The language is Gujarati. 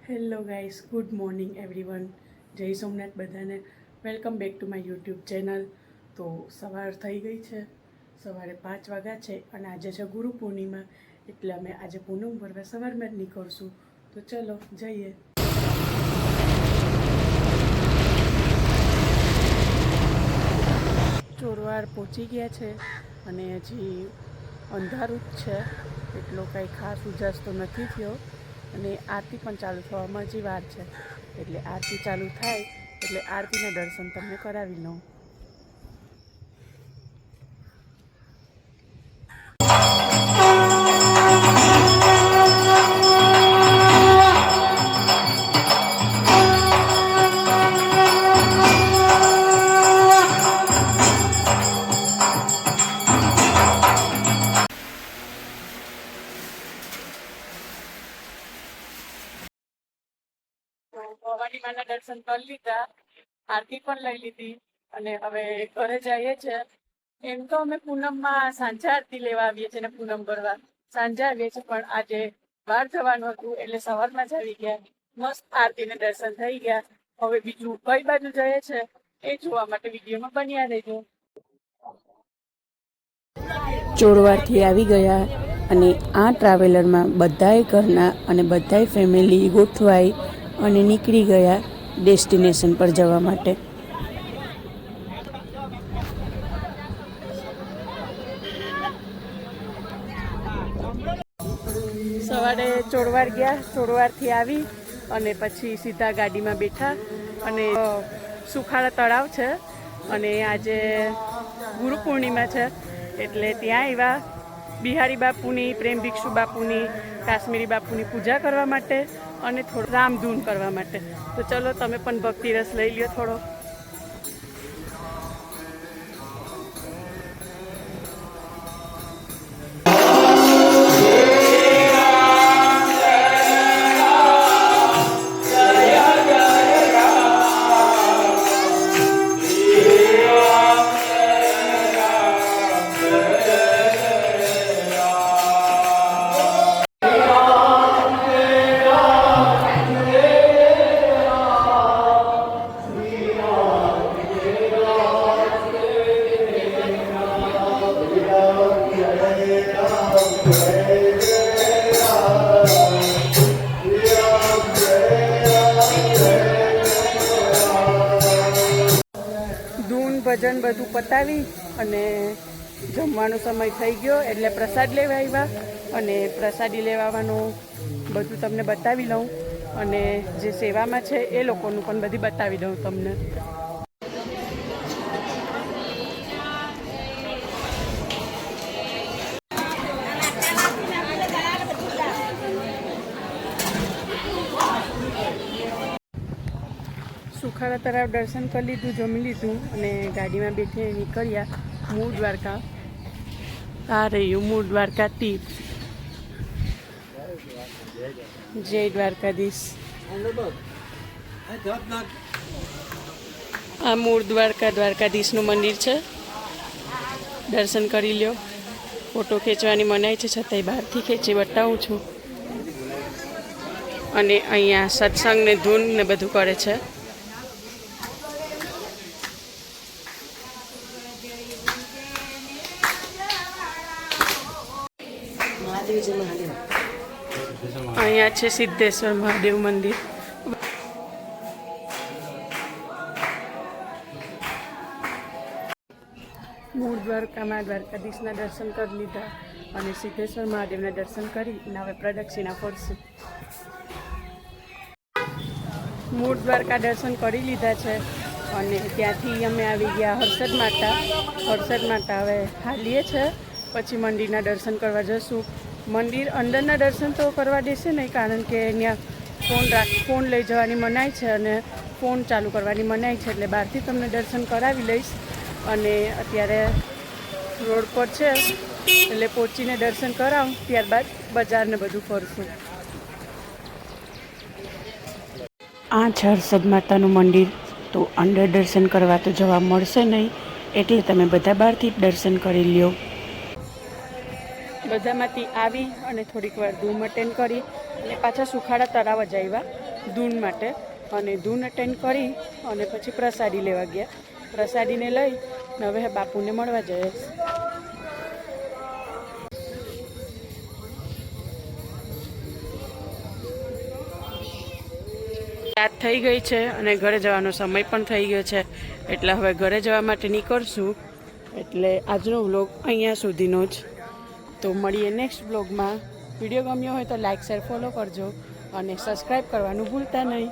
Hello guys, good morning everyone. જય સોમનાથ બધાને. Welcome back to my YouTube channel. તો સવાર થઈ ગઈ છે, સવારે 5 વાગ્યા છે અને આજે છે ગુરુ પૂર્ણિમા, એટલે અમે આજે પૂનમ ભરવા સવારમાં જ નીકળશું. તો ચલો જઈએ. ચોરવાડ પહોંચી ગયા છે અને હજી અંધારું જ છે, એટલો કંઈ ખાસ ઉજાસ તો નથી થયો અને આરતી પણ ચાલુ થવામાં હજી વાર છે, એટલે આરતી ચાલુ થાય એટલે આરતીના દર્શન તમને કરાવી લઉં. ભવાની માના દર્શન કરી લીધા, આરતી પણ લઈ લીધી અને હવે ઘરે જઈએ છે. એમ તો અમે પૂનમમાં સાંજે આરતી લેવા આવીએ છીએ ને પૂનમ ભરવા સાંજે આવીએ છીએ, પણ આજે બહાર જવાનું હતું એટલે સવારમાં જ આવી ગયા. મસ્ત આરતીને દર્શન થઈ ગયા. હવે બીજું કઈ બાજુ જઈએ છે એ જોવા માટે વિડીયોમાં બન્યા રહેજો. ચોરવાડથી આવી ગયા અને આ ટ્રાવેલરમાં બધાએ ઘરના અને બધાએ ફેમિલી ગોઠવાઈ અને નીકળી ગયા ડેસ્ટિનેશન પર જવા માટે. સવારે ચોરવાડ ગયા, ચોરવાડથી આવી અને પછી સીધા ગાડીમાં બેઠા અને સુખાડા તળાવ છે અને આજે ગુરુ પૂર્ણિમા છે એટલે ત્યાં આવ્યા. બિહારી બાપુની, પ્રેમ ભિક્ષુ બાપુની, કાશ્મીરી બાપુની પૂજા કરવા માટે અને થોડો રામધૂન કરવા માટે. તો ચલો તમે પણ ભક્તિ રસ લઈ લ્યો થોડો. ભજન બધું પતાવી અને જમવાનો સમય થઈ ગયો એટલે પ્રસાદ લેવા આવ્યા અને પ્રસાદી લેવાનું બધું તમને બતાવી લઉં અને જે સેવામાં છે એ લોકોનું પણ બધી બતાવી દઉં તમને. સુખાડા તળાવ દર્શન કરી લીધું, જમી લીધું અને ગાડીમાં બેઠીને નીકળ્યા મૂળ દ્વારકા. આ રહ્યું મૂળ દ્વારકા તીર્થ. જય દ્વારકાધીશ. આ મૂળ દ્વારકા દ્વારકાધીશનું મંદિર છે, દર્શન કરી લ્યો. ફોટો ખેંચવાની મનાઈ છે છતાંય બહારથી ખેંચી બતાવું છું. અને અહીંયા સત્સંગ ને ધૂન ને બધું કરે છે. અહીંયા છે સિદ્ધેશ્વર મહાદેવ મંદિર. મૂળ દ્વારકામાં દ્વારકાધીશના દર્શન કરી લીધા અને સિદ્ધેશ્વર મહાદેવના દર્શન કરી અને હવે પ્રદક્ષિણા ફરશું. મૂળ દ્વારકા દર્શન કરી લીધા છે અને ત્યાંથી અમે આવી ગયા હર્ષદ માતા. હર્ષદ માતા હવે હાલીએ છે, પછી મંદિરના દર્શન કરવા જશું. મંદિર અંદરના દર્શન તો કરવા દેશે નહીં, કારણ કે ત્યાં ફોન લઈ જવાની મનાઈ છે અને ફોન ચાલુ કરવાની મનાઈ છે, એટલે બહારથી તમને દર્શન કરાવી લઈશ. અને અત્યારે રોડ પર છે એટલે પહોંચીને દર્શન કરાવું, ત્યારબાદ બજારને બધું ફરશું. આ છે હર્ષદ માતાનું મંદિર. તો અંદર દર્શન કરવા તો જવા મળશે નહીં, એટલે તમે બધા બહારથી જ દર્શન કરી લ્યો. બધામાંથી આવી અને થોડીક વાર ધૂમ અટેન્ડ કરી અને પાછા સુખાડા તળાવ જ આવ્યા. ધૂન માટે, અને ધૂન અટેન્ડ કરી અને પછી પ્રસાદી લેવા ગયા. પ્રસાદીને લઈ ને હવે બાપુને મળવા જઈએ. રાત થઈ ગઈ છે અને ઘરે જવાનો સમય પણ થઈ ગયો છે, એટલે હવે ઘરે જવા માટે નીકળશું. એટલે આજનો વ્લોગ અહીંયા સુધીનો જ. તો મળીએ નેક્સ્ટ વ્લોગમાં. વિડીયો ગમ્યો હોય તો લાઇક શેર ફોલો કરજો અને સબસ્ક્રાઈબ કરવાનું ભૂલતા નહીં.